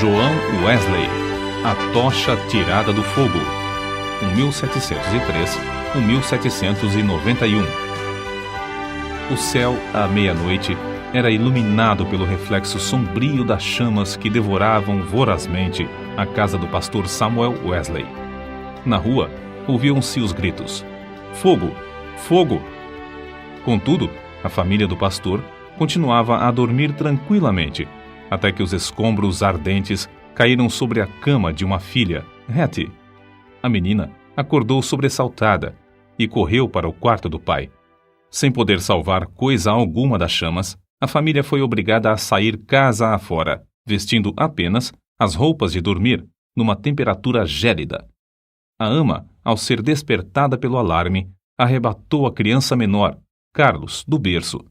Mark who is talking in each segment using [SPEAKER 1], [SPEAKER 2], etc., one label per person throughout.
[SPEAKER 1] João Wesley, A Tocha Tirada do Fogo, 1703-1791. O céu, à meia-noite, era iluminado pelo reflexo sombrio das chamas que devoravam vorazmente a casa do pastor Samuel Wesley. Na rua, ouviam-se os gritos: "Fogo! Fogo!" Contudo, a família do pastor continuava a dormir tranquilamente, até que os escombros ardentes caíram sobre a cama de uma filha, Hattie. A menina acordou sobressaltada e correu para o quarto do pai. Sem poder salvar coisa alguma das chamas, a família foi obrigada a sair casa afora, vestindo apenas as roupas de dormir, numa temperatura gélida. A ama, ao ser despertada pelo alarme, arrebatou a criança menor, Carlos, do berço.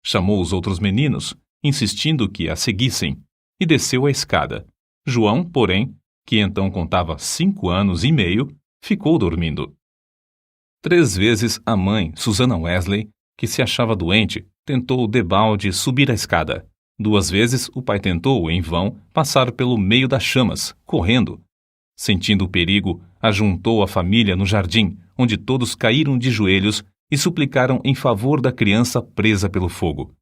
[SPEAKER 1] Chamou os outros meninos, insistindo que a seguissem, e desceu a escada. João, porém, que então contava 5 anos e meio, ficou dormindo. 3 vezes a mãe, Susana Wesley, que se achava doente, tentou debalde subir a escada. 2 vezes o pai tentou, em vão, passar pelo meio das chamas, correndo. Sentindo o perigo, ajuntou a família no jardim, onde todos caíram de joelhos e suplicaram em favor da criança presa pelo fogo.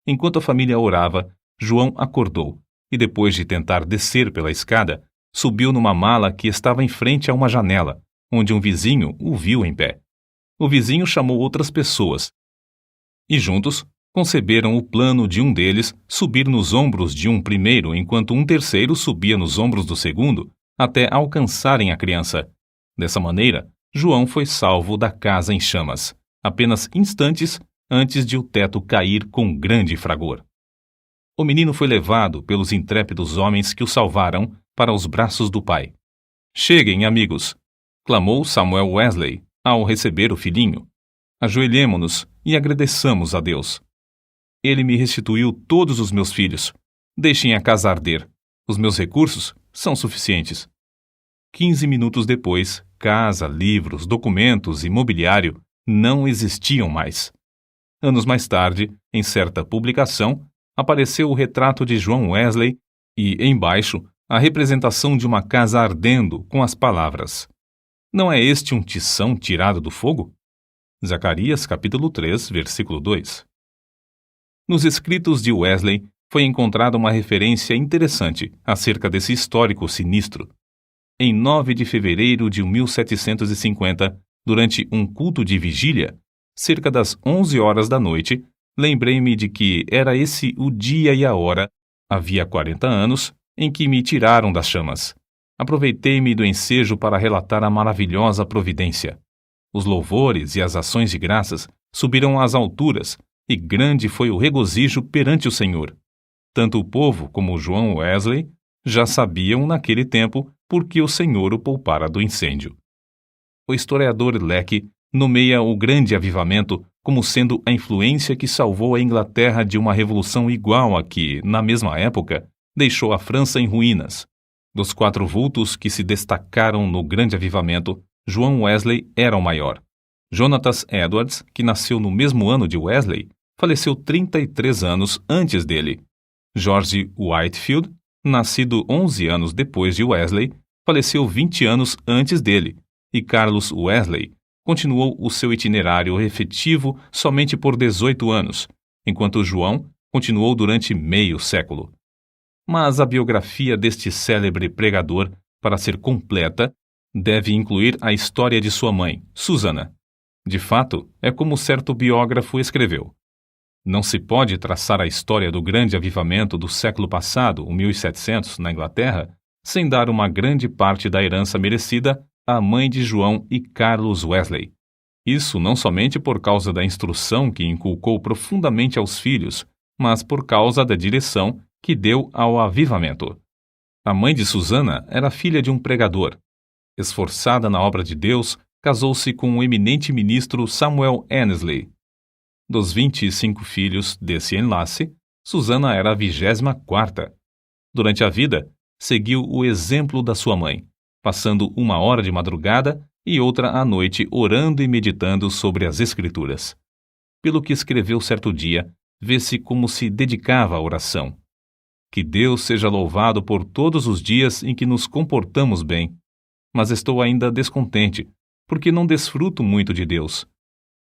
[SPEAKER 1] Enquanto a família orava, João acordou e, depois de tentar descer pela escada, subiu numa mala que estava em frente a uma janela, onde um vizinho o viu em pé. O vizinho chamou outras pessoas e, juntos, conceberam o plano de um deles subir nos ombros de um primeiro, enquanto um terceiro subia nos ombros do segundo, até alcançarem a criança. Dessa maneira, João foi salvo da casa em chamas, apenas instantes antes de o teto cair com grande fragor. O menino foi levado pelos intrépidos homens que o salvaram para os braços do pai. "Cheguem, amigos!" clamou Samuel Wesley ao receber o filhinho. "Ajoelhemo-nos e agradeçamos a Deus. Ele me restituiu todos os meus filhos. Deixem a casa arder. Os meus recursos são suficientes." 15 minutos depois, casa, livros, documentos e mobiliário não existiam mais. Anos mais tarde, em certa publicação, apareceu o retrato de João Wesley e, embaixo, a representação de uma casa ardendo com as palavras: "Não é este um tição tirado do fogo?" Zacarias capítulo 3, versículo 2. Nos escritos de Wesley foi encontrada uma referência interessante acerca desse histórico sinistro. Em 9 de fevereiro de 1750, durante um culto de vigília, cerca das 11 horas da noite, lembrei-me de que era esse o dia e a hora, havia 40 anos, em que me tiraram das chamas. Aproveitei-me do ensejo para relatar a maravilhosa providência. Os louvores e as ações de graças subiram às alturas, e grande foi o regozijo perante o Senhor. Tanto o povo como João Wesley já sabiam naquele tempo por que o Senhor o poupara do incêndio. O historiador Lecky nomeia o grande avivamento como sendo a influência que salvou a Inglaterra de uma revolução igual a que, na mesma época, deixou a França em ruínas. Dos 4 vultos que se destacaram no grande avivamento, João Wesley era o maior. Jonatas Edwards, que nasceu no mesmo ano de Wesley, faleceu 33 anos antes dele. George Whitefield, nascido 11 anos depois de Wesley, faleceu 20 anos antes dele, e Carlos Wesley continuou o seu itinerário efetivo somente por 18 anos, enquanto João continuou durante meio século. Mas a biografia deste célebre pregador, para ser completa, deve incluir a história de sua mãe, Susana. De fato, é como certo biógrafo escreveu: "Não se pode traçar a história do grande avivamento do século passado, o 1700, na Inglaterra, sem dar uma grande parte da herança merecida à mãe de João e Carlos Wesley. Isso não somente por causa da instrução que inculcou profundamente aos filhos, mas por causa da direção que deu ao avivamento. A mãe de Susana era filha de um pregador. Esforçada na obra de Deus, casou-se com o eminente ministro Samuel Annesley. Dos 25 filhos desse enlace, Susana era a 24ª. Durante a vida, seguiu o exemplo da sua mãe, passando 1 hora de madrugada e outra à noite orando e meditando sobre as Escrituras. Pelo que escreveu certo dia, vê-se como se dedicava à oração. Que Deus seja louvado por todos os dias em que nos comportamos bem. Mas estou ainda descontente, porque não desfruto muito de Deus.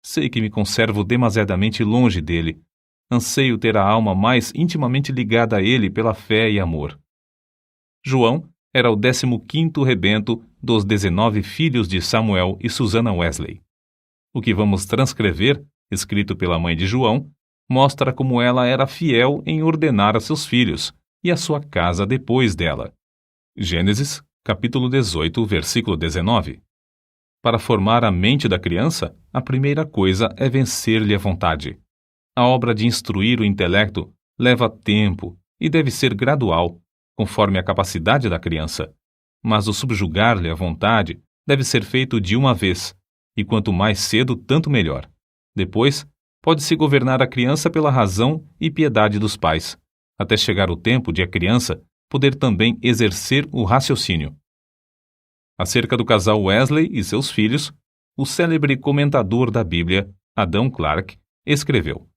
[SPEAKER 1] Sei que me conservo demasiadamente longe dele. Anseio ter a alma mais intimamente ligada a ele pela fé e amor. João era o 15º rebento dos 19 filhos de Samuel e Susannah Wesley. O que vamos transcrever, escrito pela mãe de João, mostra como ela era fiel em ordenar a seus filhos e a sua casa depois dela. Gênesis, capítulo 18, versículo 19. Para formar a mente da criança, a primeira coisa é vencer-lhe a vontade. A obra de instruir o intelecto leva tempo e deve ser gradual, conforme a capacidade da criança. Mas o subjugar-lhe a vontade deve ser feito de uma vez, e quanto mais cedo, tanto melhor. Depois, pode-se governar a criança pela razão e piedade dos pais, até chegar o tempo de a criança poder também exercer o raciocínio. Acerca do casal Wesley e seus filhos, o célebre comentador da Bíblia, Adam Clarke, escreveu: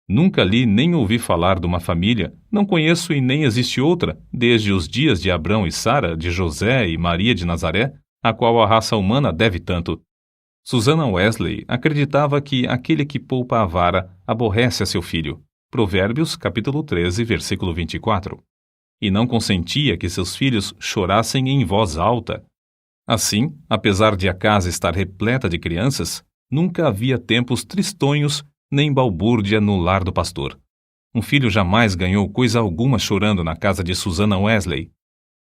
[SPEAKER 1] Nunca li nem ouvi falar de uma família, não conheço e nem existe outra, desde os dias de Abrão e Sara, de José e Maria de Nazaré, a qual a raça humana deve tanto. Susannah Wesley acreditava que aquele que poupa a vara aborrece a seu filho. Provérbios, capítulo 13, versículo 24. E não consentia que seus filhos chorassem em voz alta. Assim, apesar de a casa estar repleta de crianças, nunca havia tempos tristonhos nem balbúrdia no lar do pastor. Um filho jamais ganhou coisa alguma chorando na casa de Susannah Wesley.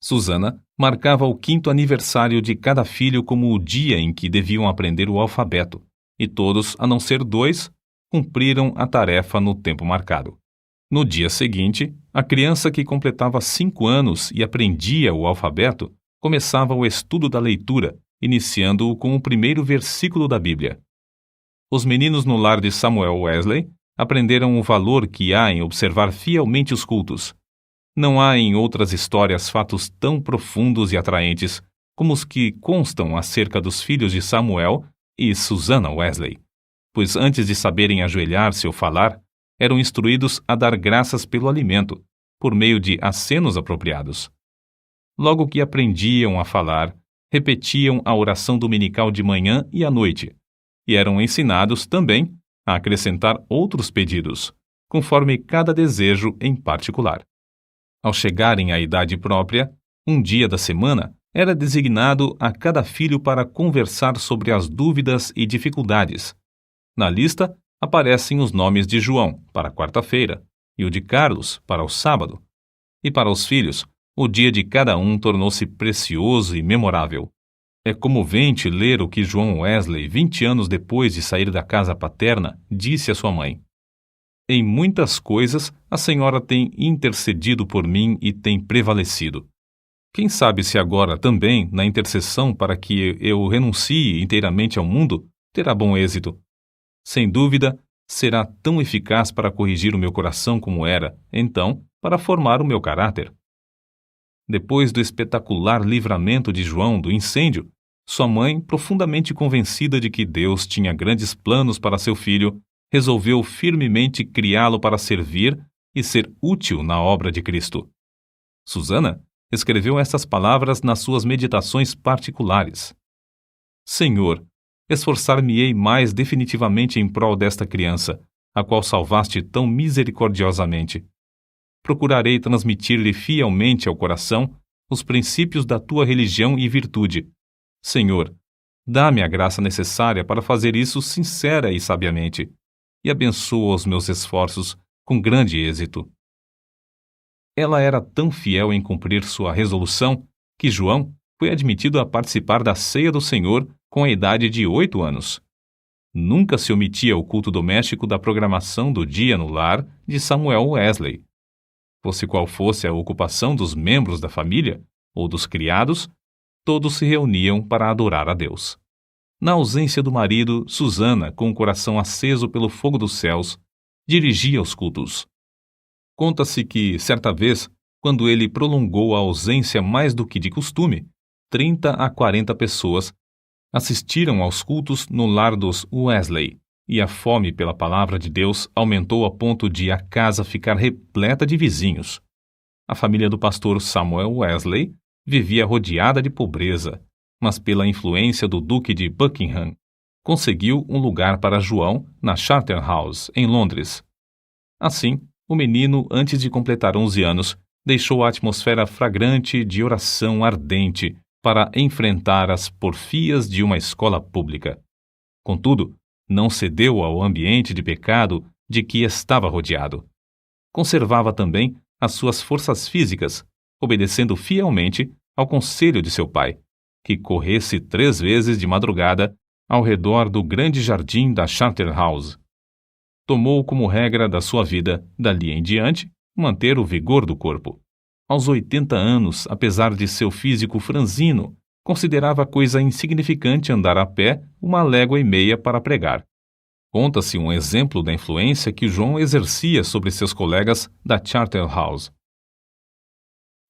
[SPEAKER 1] Susannah marcava o 5º aniversário de cada filho como o dia em que deviam aprender o alfabeto, e todos, a não ser 2, cumpriram a tarefa no tempo marcado. No dia seguinte, a criança que completava 5 anos e aprendia o alfabeto começava o estudo da leitura, iniciando-o com o primeiro versículo da Bíblia. Os meninos no lar de Samuel Wesley aprenderam o valor que há em observar fielmente os cultos. Não há em outras histórias fatos tão profundos e atraentes como os que constam acerca dos filhos de Samuel e Susannah Wesley, pois antes de saberem ajoelhar-se ou falar, eram instruídos a dar graças pelo alimento, por meio de acenos apropriados. Logo que aprendiam a falar, repetiam a oração dominical de manhã e à noite, e eram ensinados também a acrescentar outros pedidos, conforme cada desejo em particular. Ao chegarem à idade própria, um dia da semana era designado a cada filho para conversar sobre as dúvidas e dificuldades. Na lista aparecem os nomes de João, para a quarta-feira, e o de Carlos, para o sábado. E para os filhos, o dia de cada um tornou-se precioso e memorável. É comovente ler o que João Wesley, 20 anos depois de sair da casa paterna, disse à sua mãe: Em muitas coisas, a senhora tem intercedido por mim e tem prevalecido. Quem sabe se agora também, na intercessão para que eu renuncie inteiramente ao mundo, terá bom êxito. Sem dúvida, será tão eficaz para corrigir o meu coração como era, então, para formar o meu caráter. Depois do espetacular livramento de João do incêndio, sua mãe, profundamente convencida de que Deus tinha grandes planos para seu filho, resolveu firmemente criá-lo para servir e ser útil na obra de Cristo. Susannah escreveu estas palavras nas suas meditações particulares: Senhor, esforçar-me-ei mais definitivamente em prol desta criança, a qual salvaste tão misericordiosamente. Procurarei transmitir-lhe fielmente ao coração os princípios da tua religião e virtude. Senhor, dá-me a graça necessária para fazer isso sincera e sabiamente, e abençoa os meus esforços com grande êxito. Ela era tão fiel em cumprir sua resolução que João foi admitido a participar da ceia do Senhor com a idade de 8 anos. Nunca se omitia o culto doméstico da programação do dia no lar de Samuel Wesley. Fosse qual fosse a ocupação dos membros da família ou dos criados, todos se reuniam para adorar a Deus. Na ausência do marido, Susannah, com o coração aceso pelo fogo dos céus, dirigia os cultos. Conta-se que, certa vez, quando ele prolongou a ausência mais do que de costume, 30 a 40 pessoas assistiram aos cultos no lar dos Wesley, e a fome pela palavra de Deus aumentou a ponto de a casa ficar repleta de vizinhos. A família do pastor Samuel Wesley vivia rodeada de pobreza, mas pela influência do Duque de Buckingham, conseguiu um lugar para João na Charterhouse, em Londres. Assim, o menino, antes de completar 11 anos, deixou a atmosfera fragrante de oração ardente para enfrentar as porfias de uma escola pública. Contudo, não cedeu ao ambiente de pecado de que estava rodeado. Conservava também as suas forças físicas, obedecendo fielmente ao conselho de seu pai, que corresse 3 vezes de madrugada ao redor do grande jardim da Charterhouse. Tomou como regra da sua vida, dali em diante, manter o vigor do corpo. Aos 80 anos, apesar de seu físico franzino, considerava coisa insignificante andar a pé 1,5 léguas para pregar. Conta-se um exemplo da influência que João exercia sobre seus colegas da Charterhouse.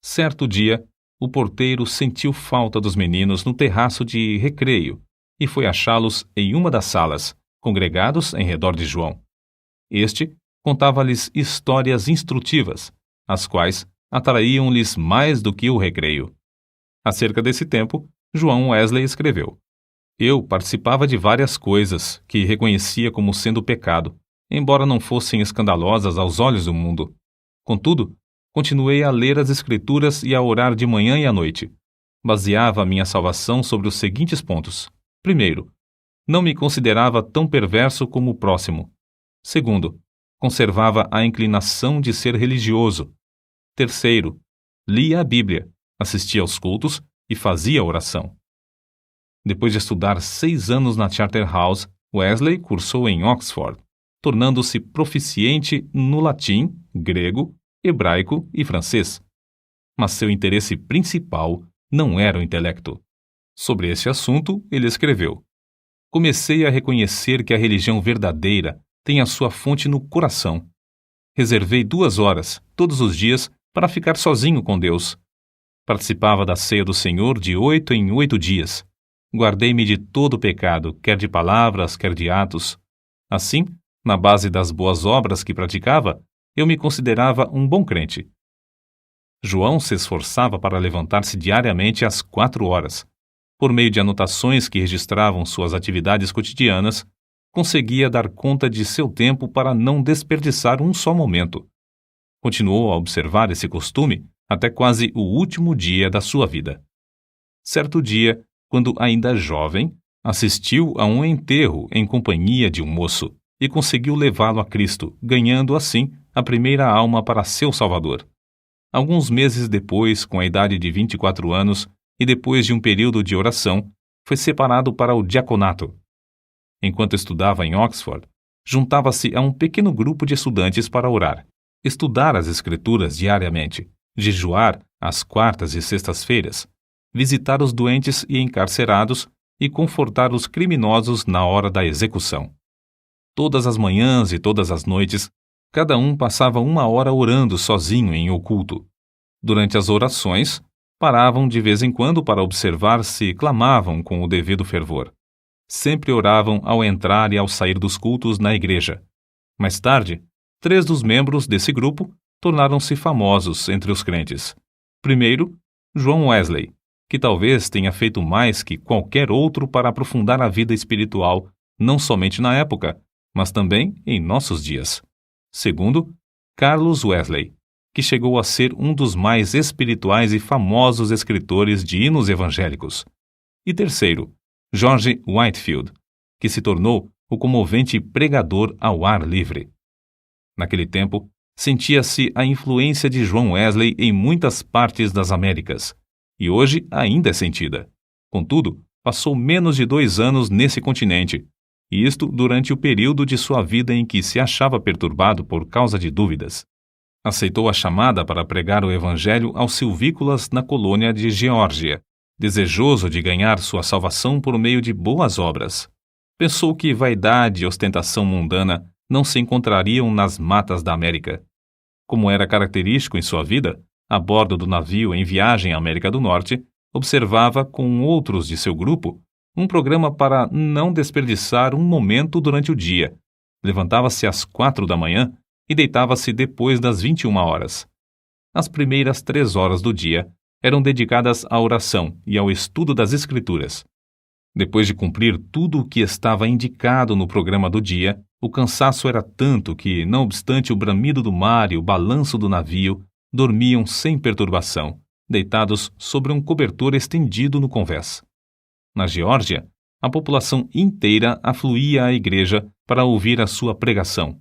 [SPEAKER 1] Certo dia, o porteiro sentiu falta dos meninos no terraço de recreio e foi achá-los em uma das salas, congregados em redor de João. Este contava-lhes histórias instrutivas, as quais atraíam-lhes mais do que o recreio. Acerca desse tempo, João Wesley escreveu: Eu participava de várias coisas que reconhecia como sendo pecado, embora não fossem escandalosas aos olhos do mundo. Contudo, continuei a ler as Escrituras e a orar de manhã e à noite. Baseava a minha salvação sobre os seguintes pontos. Primeiro, não me considerava tão perverso como o próximo. Segundo, conservava a inclinação de ser religioso. Terceiro, lia a Bíblia, assistia aos cultos e fazia oração. Depois de estudar 6 anos na Charterhouse, Wesley cursou em Oxford, tornando-se proficiente no latim, grego, hebraico e francês. Mas seu interesse principal não era o intelecto. Sobre esse assunto, ele escreveu: Comecei a reconhecer que a religião verdadeira tem a sua fonte no coração. Reservei 2 horas, todos os dias, para ficar sozinho com Deus. Participava da ceia do Senhor de 8 em 8 dias. Guardei-me de todo o pecado, quer de palavras, quer de atos. Assim, na base das boas obras que praticava, eu me considerava um bom crente. João se esforçava para levantar-se diariamente às 4 horas. Por meio de anotações que registravam suas atividades cotidianas, conseguia dar conta de seu tempo para não desperdiçar um só momento. Continuou a observar esse costume até quase o último dia da sua vida. Certo dia, quando ainda jovem, assistiu a um enterro em companhia de um moço e conseguiu levá-lo a Cristo, ganhando assim a primeira alma para seu Salvador. Alguns meses depois, com a idade de 24 anos e depois de um período de oração, foi separado para o diaconato. Enquanto estudava em Oxford, juntava-se a um pequeno grupo de estudantes para orar, estudar as Escrituras diariamente, jejuar às quartas e sextas-feiras, visitar os doentes e encarcerados e confortar os criminosos na hora da execução. Todas as manhãs e todas as noites, cada um passava 1 hora orando sozinho em oculto. Durante as orações, paravam de vez em quando para observar se clamavam com o devido fervor. Sempre oravam ao entrar e ao sair dos cultos na igreja. Mais tarde, 3 dos membros desse grupo tornaram-se famosos entre os crentes. Primeiro, João Wesley, que talvez tenha feito mais que qualquer outro para aprofundar a vida espiritual, não somente na época, mas também em nossos dias. Segundo, Carlos Wesley, que chegou a ser um dos mais espirituais e famosos escritores de hinos evangélicos. E terceiro, George Whitefield, que se tornou o comovente pregador ao ar livre. Naquele tempo, sentia-se a influência de João Wesley em muitas partes das Américas, e hoje ainda é sentida. Contudo, passou menos de 2 anos nesse continente, e isto durante o período de sua vida em que se achava perturbado por causa de dúvidas. Aceitou a chamada para pregar o evangelho aos silvícolas na colônia de Geórgia, desejoso de ganhar sua salvação por meio de boas obras. Pensou que vaidade e ostentação mundana não se encontrariam nas matas da América. Como era característico em sua vida, a bordo do navio em viagem à América do Norte, observava com outros de seu grupo um programa para não desperdiçar um momento durante o dia. Levantava-se às 4 da manhã e deitava-se depois das 21 horas. As primeiras 3 horas do dia eram dedicadas à oração e ao estudo das Escrituras. Depois de cumprir tudo o que estava indicado no programa do dia, o cansaço era tanto que, não obstante o bramido do mar e o balanço do navio, dormiam sem perturbação, deitados sobre um cobertor estendido no convés. Na Geórgia, a população inteira afluía à igreja para ouvir a sua pregação.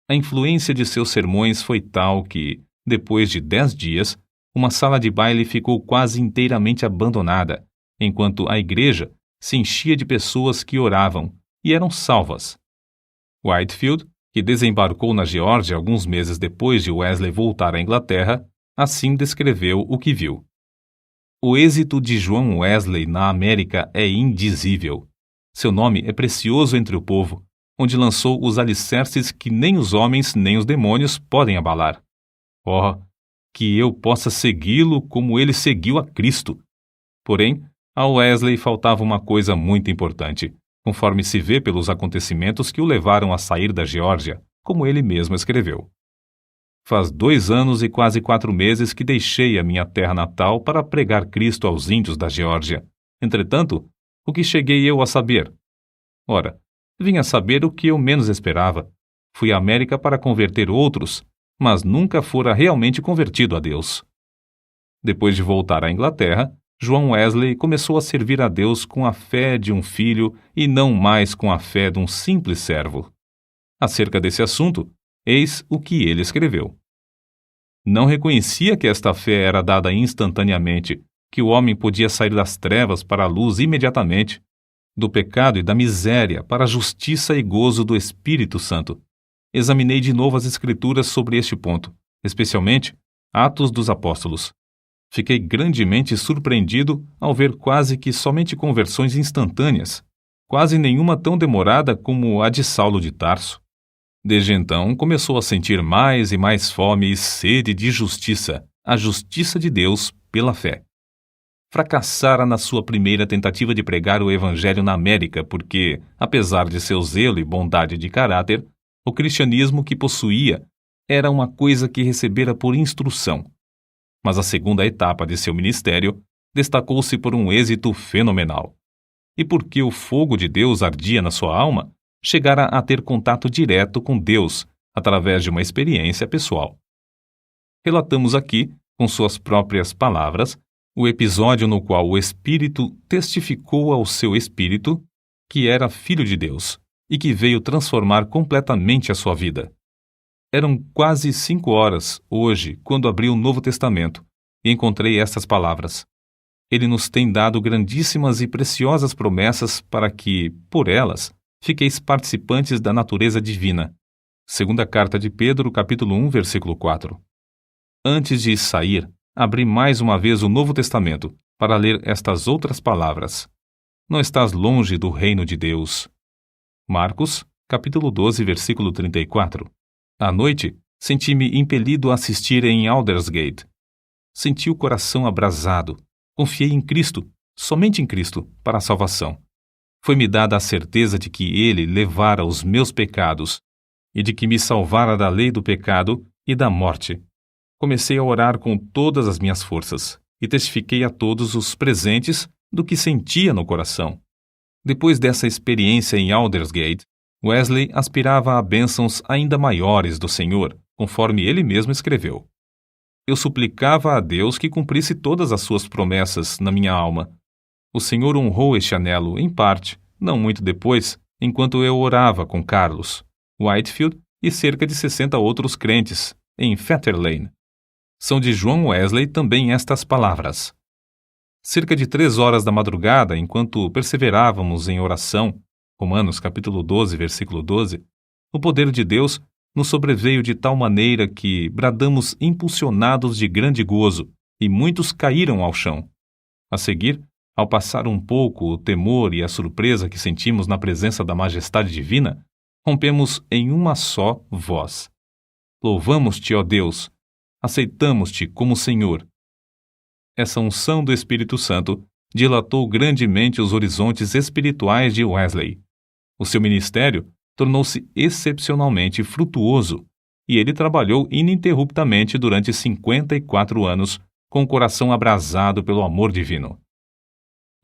[SPEAKER 1] A influência de seus sermões foi tal que, depois de 10 dias, uma sala de baile ficou quase inteiramente abandonada, enquanto a igreja se enchia de pessoas que oravam e eram salvas. Whitefield, que desembarcou na Geórgia alguns meses depois de Wesley voltar à Inglaterra, assim descreveu o que viu. O êxito de João Wesley na América é indizível. Seu nome é precioso entre o povo, onde lançou os alicerces que nem os homens nem os demônios podem abalar. Oh, que eu possa segui-lo como ele seguiu a Cristo! Porém, a Wesley faltava uma coisa muito importante, conforme se vê pelos acontecimentos que o levaram a sair da Geórgia, como ele mesmo escreveu. Faz 2 anos e quase 4 meses que deixei a minha terra natal para pregar Cristo aos índios da Geórgia. Entretanto, o que cheguei eu a saber? Ora, vim a saber o que eu menos esperava. Fui à América para converter outros, mas nunca fora realmente convertido a Deus. Depois de voltar à Inglaterra, João Wesley começou a servir a Deus com a fé de um filho e não mais com a fé de um simples servo. Acerca desse assunto, eis o que ele escreveu. Não reconhecia que esta fé era dada instantaneamente, que o homem podia sair das trevas para a luz imediatamente, do pecado e da miséria para a justiça e gozo do Espírito Santo. Examinei de novo as Escrituras sobre este ponto, especialmente Atos dos Apóstolos. Fiquei grandemente surpreendido ao ver quase que somente conversões instantâneas, quase nenhuma tão demorada como a de Saulo de Tarso. Desde então, começou a sentir mais e mais fome e sede de justiça, a justiça de Deus pela fé. Fracassara na sua primeira tentativa de pregar o Evangelho na América porque, apesar de seu zelo e bondade de caráter, o cristianismo que possuía era uma coisa que recebera por instrução. Mas a segunda etapa de seu ministério destacou-se por um êxito fenomenal. E porque o fogo de Deus ardia na sua alma, chegara a ter contato direto com Deus através de uma experiência pessoal. Relatamos aqui, com suas próprias palavras, o episódio no qual o Espírito testificou ao seu espírito que era filho de Deus e que veio transformar completamente a sua vida. Eram quase 5 horas, hoje, quando abri o Novo Testamento, e encontrei estas palavras. Ele nos tem dado grandíssimas e preciosas promessas para que, por elas, fiqueis participantes da natureza divina. Segunda carta de Pedro, capítulo 1, versículo 4. Antes de sair, abri mais uma vez o Novo Testamento para ler estas outras palavras. Não estás longe do reino de Deus. Marcos, capítulo 12, versículo 34. À noite, senti-me impelido a assistir em Aldersgate. Senti o coração abrasado. Confiei em Cristo, somente em Cristo, para a salvação. Foi-me dada a certeza de que Ele levara os meus pecados e de que me salvara da lei do pecado e da morte. Comecei a orar com todas as minhas forças e testifiquei a todos os presentes do que sentia no coração. Depois dessa experiência em Aldersgate, Wesley aspirava a bênçãos ainda maiores do Senhor, conforme ele mesmo escreveu. Eu suplicava a Deus que cumprisse todas as suas promessas na minha alma. O Senhor honrou este anelo, em parte, não muito depois, enquanto eu orava com Carlos, Whitefield e cerca de 60 outros crentes, em Fetter Lane. São de João Wesley também estas palavras. Cerca de 3 horas da madrugada, enquanto perseverávamos em oração, Romanos capítulo 12, versículo 12, o poder de Deus nos sobreveio de tal maneira que bradamos impulsionados de grande gozo, e muitos caíram ao chão. A seguir, ao passar um pouco o temor e a surpresa que sentimos na presença da majestade divina, rompemos em uma só voz. Louvamos-te, ó Deus! Aceitamos-te como Senhor. Essa unção do Espírito Santo dilatou grandemente os horizontes espirituais de Wesley. O seu ministério tornou-se excepcionalmente frutuoso, e ele trabalhou ininterruptamente durante 54 anos, com o coração abrasado pelo amor divino.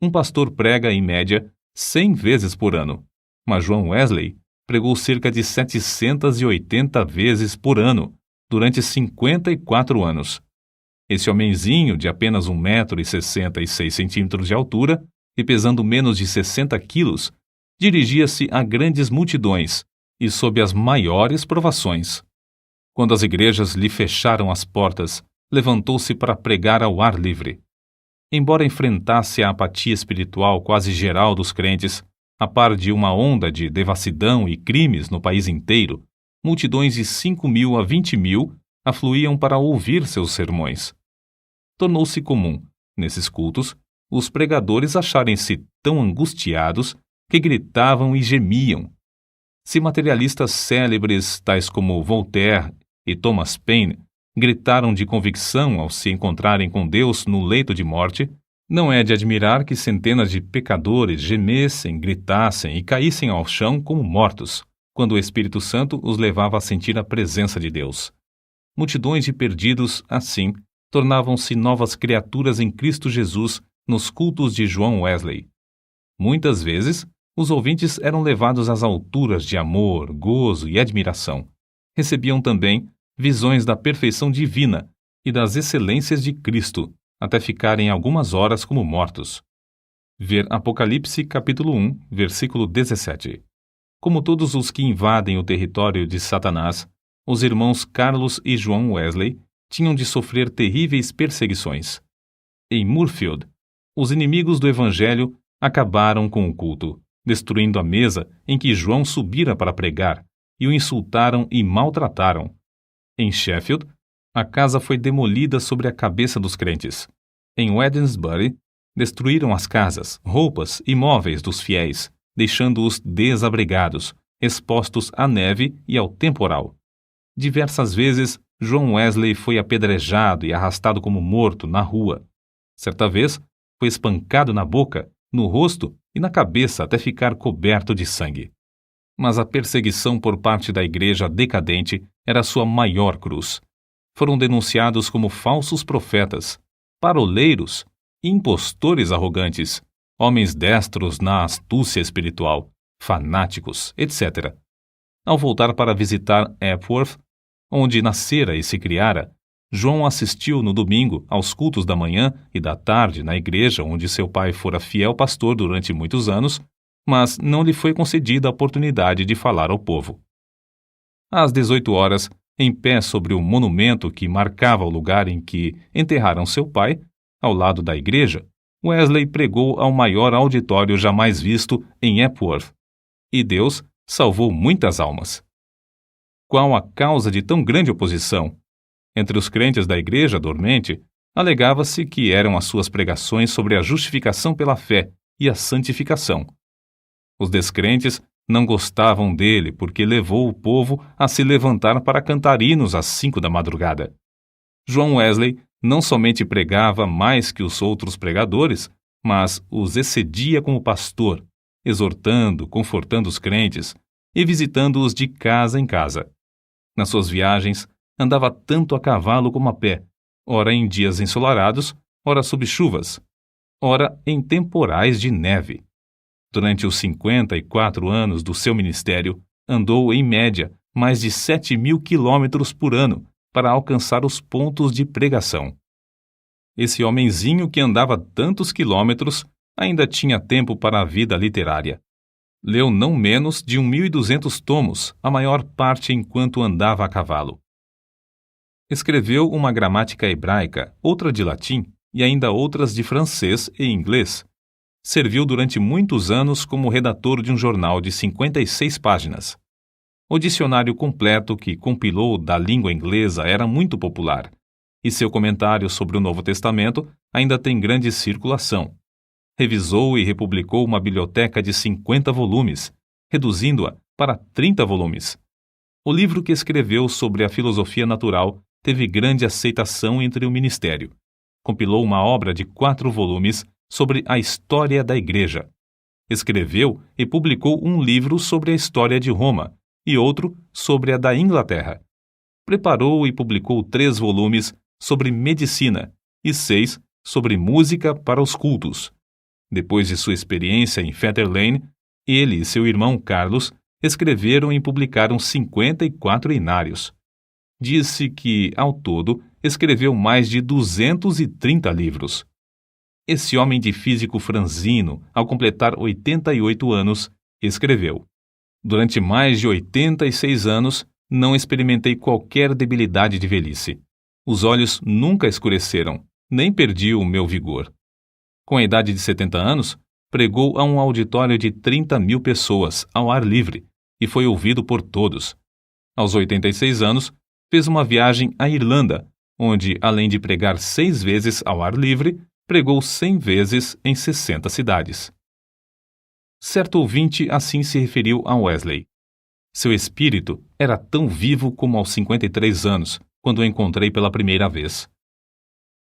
[SPEAKER 1] Um pastor prega, em média, 100 vezes por ano, mas João Wesley pregou cerca de 780 vezes por ano, durante 54 anos. Esse homenzinho, de apenas 1,66 m de altura e pesando menos de 60 quilos, dirigia-se a grandes multidões e sob as maiores provações. Quando as igrejas lhe fecharam as portas, levantou-se para pregar ao ar livre. Embora enfrentasse a apatia espiritual quase geral dos crentes, a par de uma onda de devassidão e crimes no país inteiro, multidões de 5.000 a 20.000 afluíam para ouvir seus sermões. Tornou-se comum, nesses cultos, os pregadores acharem-se tão angustiados que gritavam e gemiam. Se materialistas célebres, tais como Voltaire e Thomas Paine, gritaram de convicção ao se encontrarem com Deus no leito de morte, não é de admirar que centenas de pecadores gemessem, gritassem e caíssem ao chão como mortos, quando o Espírito Santo os levava a sentir a presença de Deus. Multidões de perdidos, assim, tornavam-se novas criaturas em Cristo Jesus nos cultos de João Wesley. Muitas vezes, os ouvintes eram levados às alturas de amor, gozo e admiração. Recebiam também visões da perfeição divina e das excelências de Cristo, até ficarem algumas horas como mortos. Ver Apocalipse capítulo 1, versículo 17. Como todos os que invadem o território de Satanás, os irmãos Carlos e João Wesley tinham de sofrer terríveis perseguições. Em Moorfield, os inimigos do Evangelho acabaram com o culto, destruindo a mesa em que João subira para pregar, e o insultaram e maltrataram. Em Sheffield, a casa foi demolida sobre a cabeça dos crentes. Em Wednesbury, destruíram as casas, roupas e móveis dos fiéis, deixando-os desabrigados, expostos à neve e ao temporal. Diversas vezes, João Wesley foi apedrejado e arrastado como morto na rua. Certa vez, foi espancado na boca, no rosto e na cabeça até ficar coberto de sangue. Mas a perseguição por parte da igreja decadente era sua maior cruz. Foram denunciados como falsos profetas, paroleiros, impostores arrogantes, homens destros na astúcia espiritual, fanáticos, etc. Ao voltar para visitar Epworth, onde nascera e se criara, João assistiu no domingo aos cultos da manhã e da tarde na igreja onde seu pai fora fiel pastor durante muitos anos, mas não lhe foi concedida a oportunidade de falar ao povo. Às 18 horas, em pé sobre o monumento que marcava o lugar em que enterraram seu pai, ao lado da igreja, Wesley pregou ao maior auditório jamais visto em Epworth, e Deus salvou muitas almas. Qual a causa de tão grande oposição? Entre os crentes da igreja dormente, alegava-se que eram as suas pregações sobre a justificação pela fé e a santificação. Os descrentes não gostavam dele porque levou o povo a se levantar para cantar hinos às 5 da madrugada. João Wesley não somente pregava mais que os outros pregadores, mas os excedia como pastor, exortando, confortando os crentes e visitando-os de casa em casa. Nas suas viagens, andava tanto a cavalo como a pé, ora em dias ensolarados, ora sob chuvas, ora em temporais de neve. Durante os 54 anos do seu ministério, andou, em média, mais de 7.000 quilômetros por ano para alcançar os pontos de pregação. Esse homenzinho que andava tantos quilômetros ainda tinha tempo para a vida literária. Leu não menos de 1.200 tomos, a maior parte enquanto andava a cavalo. Escreveu uma gramática hebraica, outra de latim e ainda outras de francês e inglês. Serviu durante muitos anos como redator de um jornal de 56 páginas. O dicionário completo que compilou da língua inglesa era muito popular, e seu comentário sobre o Novo Testamento ainda tem grande circulação. Revisou e republicou uma biblioteca de 50 volumes, reduzindo-a para 30 volumes. O livro que escreveu sobre a filosofia natural teve grande aceitação entre o ministério. Compilou uma obra de 4 volumes sobre a história da Igreja. Escreveu e publicou um livro sobre a história de Roma e outro sobre a da Inglaterra. preparou e publicou 3 volumes sobre medicina e 6 sobre música para os cultos. Depois de sua experiência em Fetter Lane, ele e seu irmão Carlos escreveram e publicaram 54 inários. Disse que, ao todo, escreveu mais de 230 livros. Esse homem de físico franzino, ao completar 88 anos, escreveu: "Durante mais de 86 anos, não experimentei qualquer debilidade de velhice. Os olhos nunca escureceram, nem perdi o meu vigor." Com a idade de 70 anos, pregou a um auditório de 30.000 pessoas, ao ar livre, e foi ouvido por todos. Aos 86 anos, fez uma viagem à Irlanda, onde, além de pregar 6 vezes ao ar livre, pregou 100 vezes em 60 cidades. Certo ouvinte assim se referiu a Wesley: "Seu espírito era tão vivo como aos 53 anos, quando o encontrei pela primeira vez."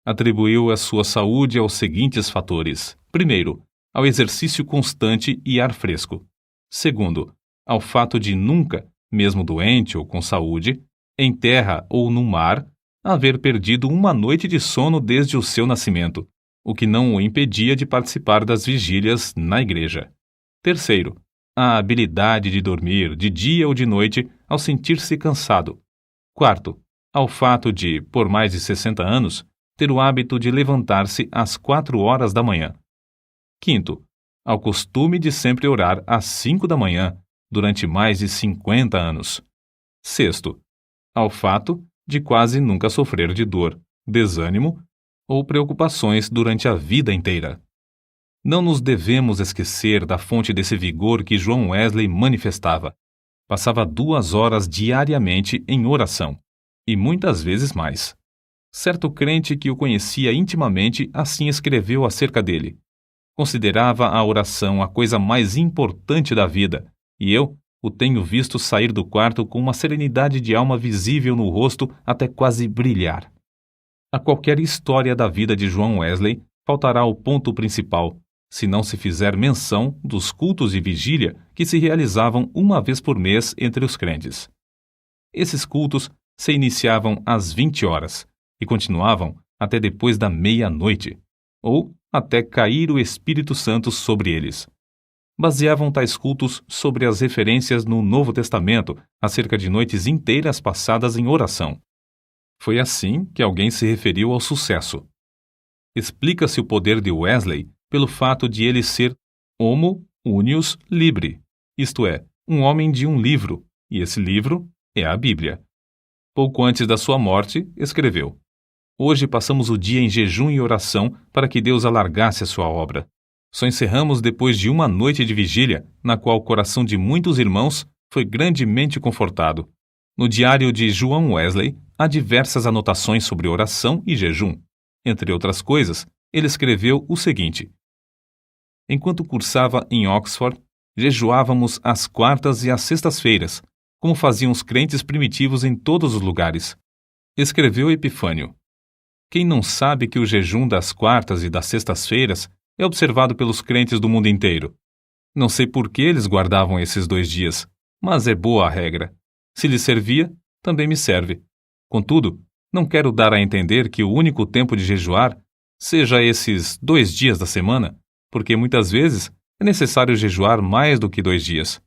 [SPEAKER 1] Atribuiu a sua saúde aos seguintes fatores: primeiro, ao exercício constante e ar fresco; segundo, ao fato de nunca, mesmo doente ou com saúde, em terra ou no mar, haver perdido uma noite de sono desde o seu nascimento, o que não o impedia de participar das vigílias na igreja. Terceiro, a habilidade de dormir de dia ou de noite ao sentir-se cansado. Quarto, ao fato de, por mais de 60 anos, ter o hábito de levantar-se às 4 horas da manhã. Quinto, ao costume de sempre orar às 5 da manhã, durante mais de 50 anos. Sexto, ao fato de quase nunca sofrer de dor, desânimo ou preocupações durante a vida inteira. Não nos devemos esquecer da fonte desse vigor que John Wesley manifestava. Passava 2 horas diariamente em oração, e muitas vezes mais. Certo crente que o conhecia intimamente assim escreveu acerca dele: "Considerava a oração a coisa mais importante da vida, e eu o tenho visto sair do quarto com uma serenidade de alma visível no rosto até quase brilhar." A qualquer história da vida de John Wesley faltará o ponto principal, se não se fizer menção dos cultos de vigília que se realizavam uma vez por mês entre os crentes. Esses cultos se iniciavam às 20 horas e continuavam até depois da meia-noite, ou até cair o Espírito Santo sobre eles. Baseavam tais cultos sobre as referências no Novo Testamento acerca de noites inteiras passadas em oração. Foi assim que alguém se referiu ao sucesso. Explica-se o poder de Wesley pelo fato de ele ser homo unius libri, isto é, um homem de um livro, e esse livro é a Bíblia. Pouco antes da sua morte, escreveu: "Hoje passamos o dia em jejum e oração para que Deus alargasse a sua obra. Só encerramos depois de uma noite de vigília, na qual o coração de muitos irmãos foi grandemente confortado." No diário de John Wesley, há diversas anotações sobre oração e jejum. Entre outras coisas, ele escreveu o seguinte: "Enquanto cursava em Oxford, jejuávamos às quartas e às sextas-feiras, como faziam os crentes primitivos em todos os lugares." Escreveu Epifânio: "Quem não sabe que o jejum das quartas e das sextas-feiras é observado pelos crentes do mundo inteiro? Não sei por que eles guardavam esses 2 dias, mas é boa a regra. Se lhes servia, também me serve. Contudo, não quero dar a entender que o único tempo de jejuar seja esses 2 dias da semana, porque muitas vezes é necessário jejuar mais do que 2 dias.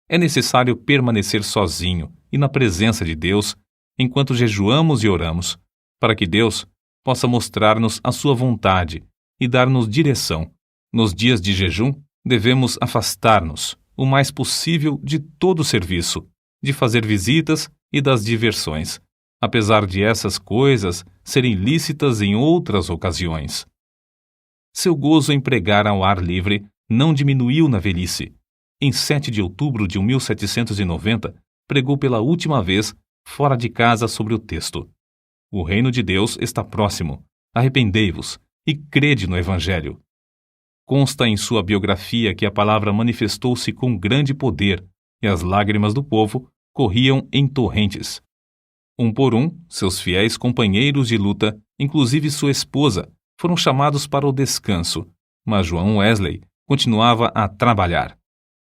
[SPEAKER 1] É necessário permanecer sozinho e na presença de Deus enquanto jejuamos e oramos, para que Deus possa mostrar-nos a sua vontade e dar-nos direção. Nos dias de jejum, devemos afastar-nos o mais possível de todo o serviço, de fazer visitas e das diversões, apesar de essas coisas serem lícitas em outras ocasiões." Seu gozo em pregar ao ar livre não diminuiu na velhice. Em 7 de outubro de 1790, pregou pela última vez fora de casa sobre o texto: "O reino de Deus está próximo. Arrependei-vos e crede no Evangelho." Consta em sua biografia que a palavra manifestou-se com grande poder e as lágrimas do povo corriam em torrentes. Um por um, seus fiéis companheiros de luta, inclusive sua esposa, foram chamados para o descanso, mas John Wesley continuava a trabalhar.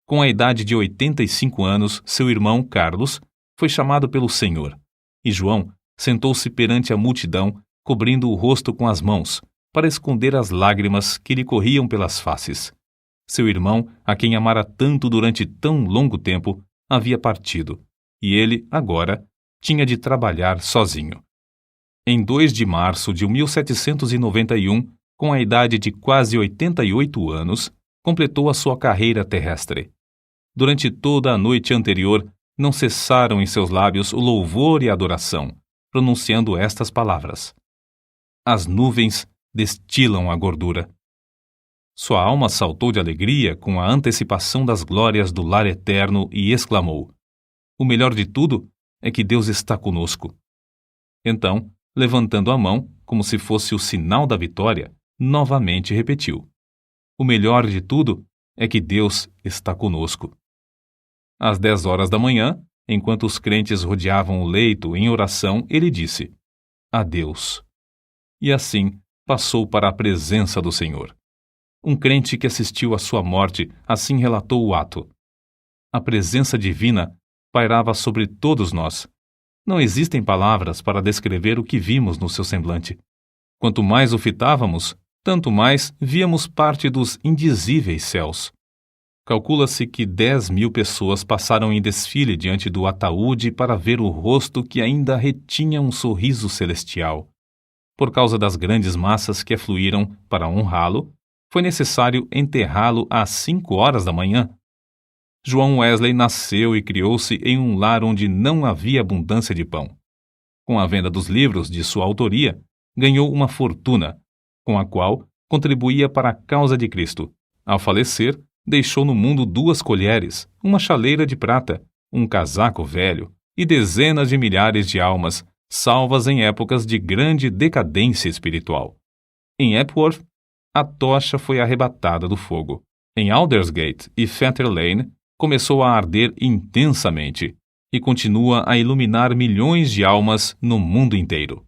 [SPEAKER 1] Com a idade de 85 anos, seu irmão Carlos foi chamado pelo Senhor, e João sentou-se perante a multidão, cobrindo o rosto com as mãos, para esconder as lágrimas que lhe corriam pelas faces. Seu irmão, a quem amara tanto durante tão longo tempo, havia partido, e ele, agora, tinha de trabalhar sozinho. Em 2 de março de 1791, com a idade de quase 88 anos, completou a sua carreira terrestre. Durante toda a noite anterior, não cessaram em seus lábios o louvor e a adoração, pronunciando estas palavras: as nuvens destilam a gordura. Sua alma saltou de alegria com a antecipação das glórias do lar eterno e exclamou: o melhor de tudo é que Deus está conosco. Então, levantando a mão, como se fosse o sinal da vitória, novamente repetiu: o melhor de tudo é que Deus está conosco. Às 10 horas da manhã, enquanto os crentes rodeavam o leito em oração, ele disse: adeus. E assim passou para a presença do Senhor. Um crente que assistiu à sua morte assim relatou o ato: a presença divina pairava sobre todos nós. Não existem palavras para descrever o que vimos no seu semblante. Quanto mais o fitávamos, tanto mais víamos parte dos indizíveis céus. Calcula-se que 10.000 pessoas passaram em desfile diante do ataúde para ver o rosto que ainda retinha um sorriso celestial. Por causa das grandes massas que afluíram para honrá-lo, foi necessário enterrá-lo às 5 horas da manhã. João Wesley nasceu e criou-se em um lar onde não havia abundância de pão. Com a venda dos livros de sua autoria, ganhou uma fortuna, com a qual contribuía para a causa de Cristo. Ao falecer, deixou no mundo 2 colheres, uma chaleira de prata, um casaco velho e dezenas de milhares de almas, salvas em épocas de grande decadência espiritual. Em Epworth, a tocha foi arrebatada do fogo. Em Aldersgate e Fetter Lane, começou a arder intensamente e continua a iluminar milhões de almas no mundo inteiro.